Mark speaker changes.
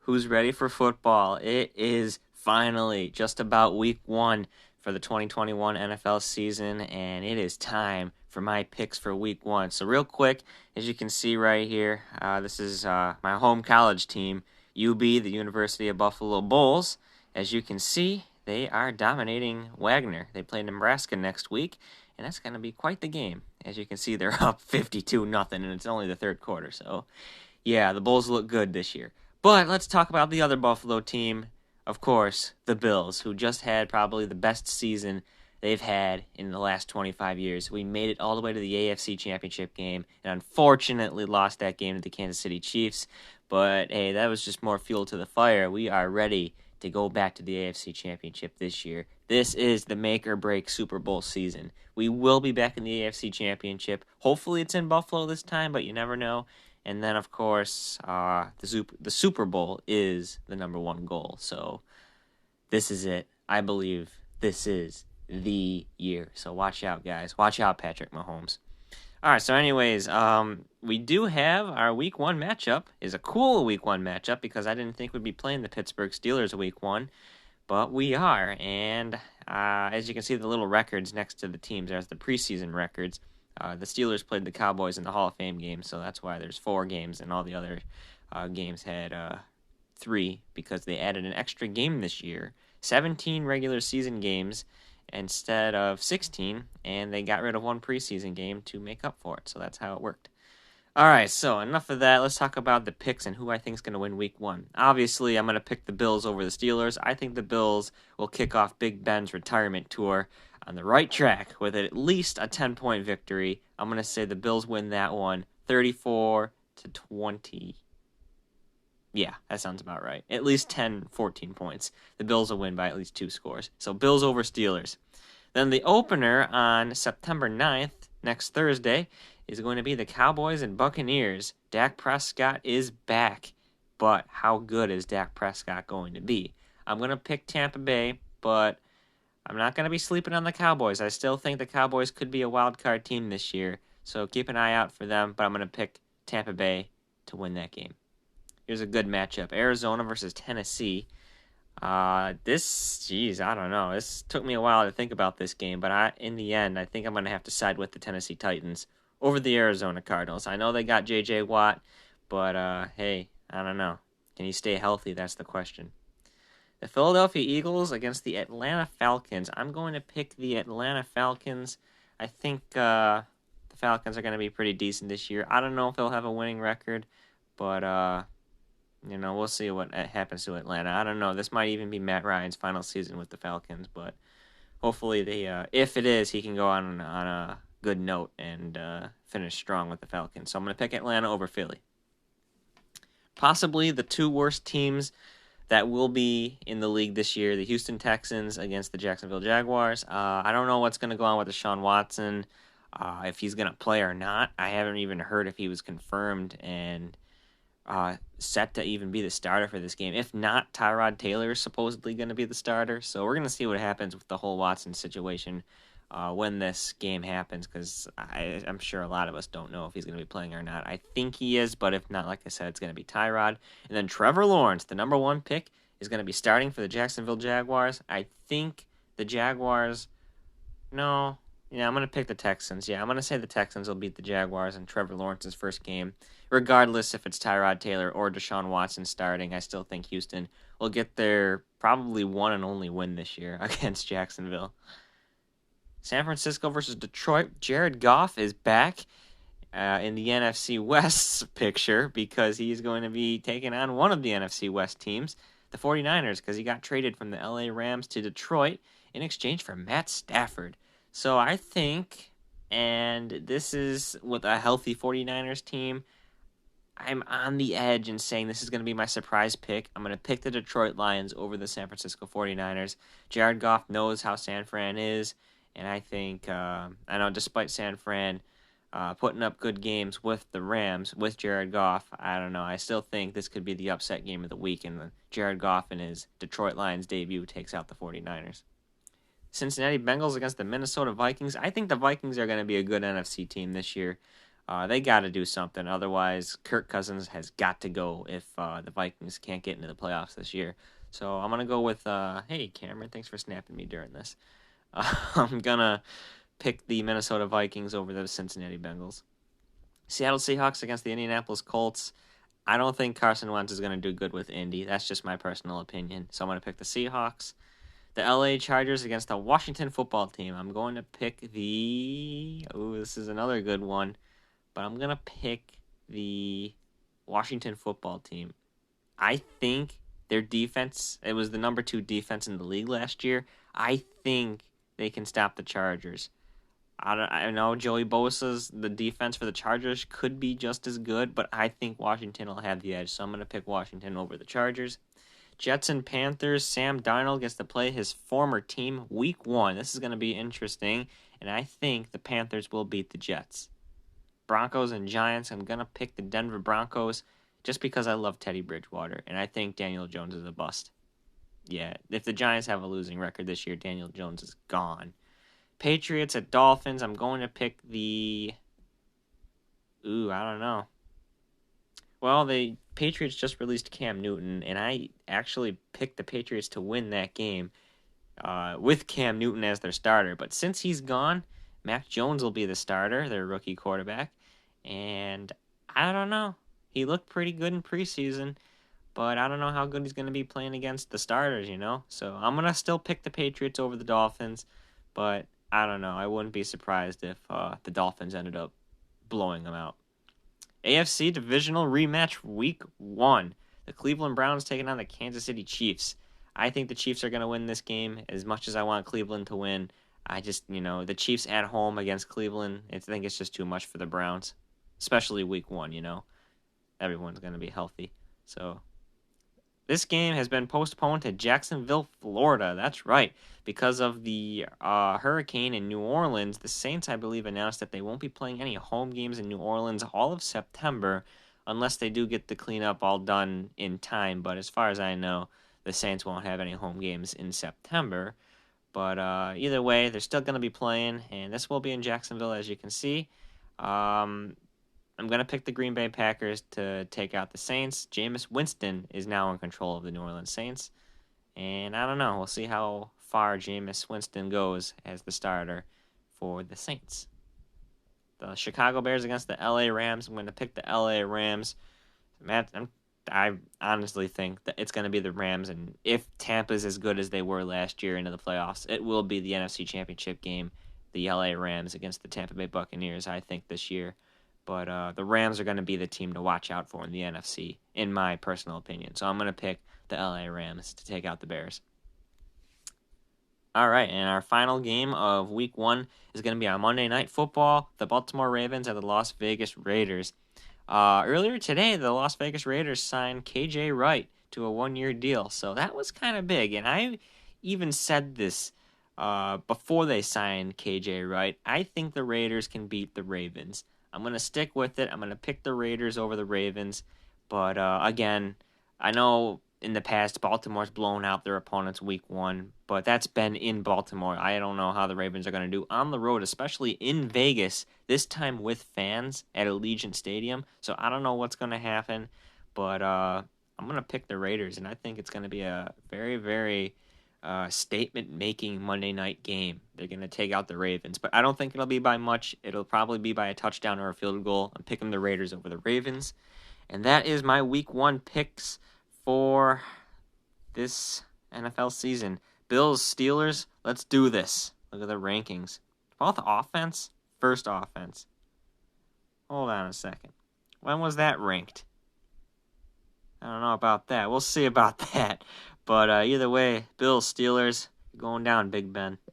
Speaker 1: Who's ready for football? It is finally just about week 1 for the 2021 NFL season, and it is time for my picks for week 1. So real quick, as you can see right here, this is my home college team, UB, the University of Buffalo Bulls. As you can see, they are dominating Wagner. They play Nebraska next week, and that's going to be quite the game. As you can see, they're up 52-0, and it's only the third quarter. So, yeah, the Bulls look good this year. But let's talk about the other Buffalo team, of course, the Bills, who just had probably the best season they've had in the last 25 years. We made it all the way to the AFC Championship game, and unfortunately lost that game to the Kansas City Chiefs. But, hey, that was just more fuel to the fire. We are ready to go back to the AFC Championship this year. This is the make-or-break Super Bowl season. We will be back in the AFC Championship. Hopefully it's in Buffalo this time, but you never know. And then, of course, the Super Bowl is the number one goal. So this is it. I believe this is the year. So watch out, guys. Watch out, Patrick Mahomes. All right, so anyways, we do have our Week 1 matchup. It's a cool Week 1 matchup because I didn't think we'd be playing the Pittsburgh Steelers Week 1, but we are. And as you can see, the little records next to the teams, there's the preseason records. The Steelers played the Cowboys in the Hall of Fame game, so that's why there's 4 games, and all the other games had 3 because they added an extra game this year. 17 regular season games instead of 16, and they got rid of 1 preseason game to make up for it. So that's how it worked. All right, so enough of that. Let's talk about the picks and who I think is going to win Week 1. Obviously, I'm going to pick the Bills over the Steelers. I think the Bills will kick off Big Ben's retirement tour on the right track with at least a 10-point victory. I'm going to say the Bills win that one 34-20. Yeah, that sounds about right. At least 10, 14 points. The Bills will win by at least 2 scores. So Bills over Steelers. Then the opener on September 9th, next Thursday, is going to be the Cowboys and Buccaneers. Dak Prescott is back. But how good is Dak Prescott going to be? I'm going to pick Tampa Bay, but I'm not going to be sleeping on the Cowboys. I still think the Cowboys could be a wild card team this year. So keep an eye out for them, but I'm going to pick Tampa Bay to win that game. Here's a good matchup. Arizona versus Tennessee. I don't know. This took me a while to think about this game, but in the end, I think I'm going to have to side with the Tennessee Titans over the Arizona Cardinals. I know they got J.J. Watt, but hey, I don't know. Can he stay healthy? That's the question. The Philadelphia Eagles against the Atlanta Falcons. I'm going to pick the Atlanta Falcons. I think the Falcons are going to be pretty decent this year. I don't know if they'll have a winning record, but we'll see what happens to Atlanta. I don't know. This might even be Matt Ryan's final season with the Falcons, but hopefully if it is, he can go on a good note and finish strong with the Falcons. So I'm going to pick Atlanta over Philly. Possibly the 2 worst teams that will be in the league this year, the Houston Texans against the Jacksonville Jaguars. I don't know what's going to go on with Deshaun Watson, if he's going to play or not. I haven't even heard if he was confirmed and set to even be the starter for this game. If not, Tyrod Taylor is supposedly going to be the starter. So we're going to see what happens with the whole Watson situation when this game happens, because I'm sure a lot of us don't know if he's going to be playing or not. I think he is, but if not, like I said, it's going to be Tyrod. And then Trevor Lawrence, the number 1 pick, is going to be starting for the Jacksonville Jaguars. I think the Jaguars... No... Yeah, I'm going to pick the Texans. Yeah, I'm going to say the Texans will beat the Jaguars in Trevor Lawrence's first game. Regardless if it's Tyrod Taylor or Deshaun Watson starting, I still think Houston will get their probably one and only win this year against Jacksonville. San Francisco versus Detroit. Jared Goff is back in the NFC West picture because he's going to be taking on one of the NFC West teams, the 49ers, because he got traded from the LA Rams to Detroit in exchange for Matt Stafford. So I think, and this is with a healthy 49ers team, I'm on the edge in saying this is going to be my surprise pick. I'm going to pick the Detroit Lions over the San Francisco 49ers. Jared Goff knows how San Fran is, and I think, I know despite San Fran putting up good games with the Rams, with Jared Goff, I don't know. I still think this could be the upset game of the week, and Jared Goff in his Detroit Lions debut takes out the 49ers. Cincinnati Bengals against the Minnesota Vikings. I think the Vikings are going to be a good NFC team this year. They got to do something. Otherwise, Kirk Cousins has got to go if the Vikings can't get into the playoffs this year. So I'm going to go with, hey, Cameron, thanks for snapping me during this. I'm going to pick the Minnesota Vikings over the Cincinnati Bengals. Seattle Seahawks against the Indianapolis Colts. I don't think Carson Wentz is going to do good with Indy. That's just my personal opinion. So I'm going to pick the Seahawks. The LA Chargers against the Washington football team. I'm going to pick the... Oh, this is another good one. But I'm going to pick the Washington football team. I think their defense, it was the number 2 defense in the league last year. I think they can stop the Chargers. I know Joey Bosa's the defense for the Chargers could be just as good, but I think Washington will have the edge. So I'm going to pick Washington over the Chargers. Jets and Panthers. Sam Darnold gets to play his former team week 1. This is going to be interesting, and I think the Panthers will beat the Jets. Broncos and Giants. I'm going to pick the Denver Broncos just because I love Teddy Bridgewater, and I think Daniel Jones is a bust. Yeah, if the Giants have a losing record this year, Daniel Jones is gone. Patriots at Dolphins. I'm going to pick the... I don't know. Well, the Patriots just released Cam Newton, and I actually picked the Patriots to win that game with Cam Newton as their starter. But since he's gone, Mac Jones will be the starter, their rookie quarterback. And I don't know. He looked pretty good in preseason, but I don't know how good he's going to be playing against the starters, So I'm going to still pick the Patriots over the Dolphins, but I don't know. I wouldn't be surprised if the Dolphins ended up blowing them out. AFC Divisional Rematch Week 1. The Cleveland Browns taking on the Kansas City Chiefs. I think the Chiefs are going to win this game as much as I want Cleveland to win. I just, the Chiefs at home against Cleveland, I think it's just too much for the Browns, especially Week 1, Everyone's going to be healthy. So this game has been postponed to Jacksonville, Florida. That's right. Because of the hurricane in New Orleans, the Saints, I believe, announced that they won't be playing any home games in New Orleans all of September unless they do get the cleanup all done in time. But as far as I know, the Saints won't have any home games in September. But either way, they're still going to be playing, and this will be in Jacksonville, as you can see. I'm going to pick the Green Bay Packers to take out the Saints. Jameis Winston is now in control of the New Orleans Saints. And I don't know. We'll see how far Jameis Winston goes as the starter for the Saints. The Chicago Bears against the LA Rams. I'm going to pick the LA Rams. I honestly think that it's going to be the Rams. And if Tampa's as good as they were last year into the playoffs, it will be the NFC Championship game. The LA Rams against the Tampa Bay Buccaneers, I think, this year. But the Rams are going to be the team to watch out for in the NFC, in my personal opinion. So I'm going to pick the LA Rams to take out the Bears. All right, and our final game of Week 1 is going to be on Monday Night Football, the Baltimore Ravens and the Las Vegas Raiders. Earlier today, the Las Vegas Raiders signed KJ Wright to a 1-year deal, so that was kind of big. And I even said this before they signed KJ Wright. I think the Raiders can beat the Ravens. I'm going to stick with it. I'm going to pick the Raiders over the Ravens. But, again, I know in the past Baltimore's blown out their opponents Week 1, but that's been in Baltimore. I don't know how the Ravens are going to do on the road, especially in Vegas, this time with fans at Allegiant Stadium. So I don't know what's going to happen, but I'm going to pick the Raiders, and I think it's going to be a very, very statement-making Monday night game. They're going to take out the Ravens, but I don't think it'll be by much. It'll probably be by a touchdown or a field goal. I'm picking the Raiders over the Ravens, and that is my Week 1 picks for this NFL season. Bills, Steelers, let's do this. Look at the rankings. Both offense, first offense. Hold on a second. When was that ranked? I don't know about that. We'll see about that. But either way, Bills, Steelers, going down, Big Ben.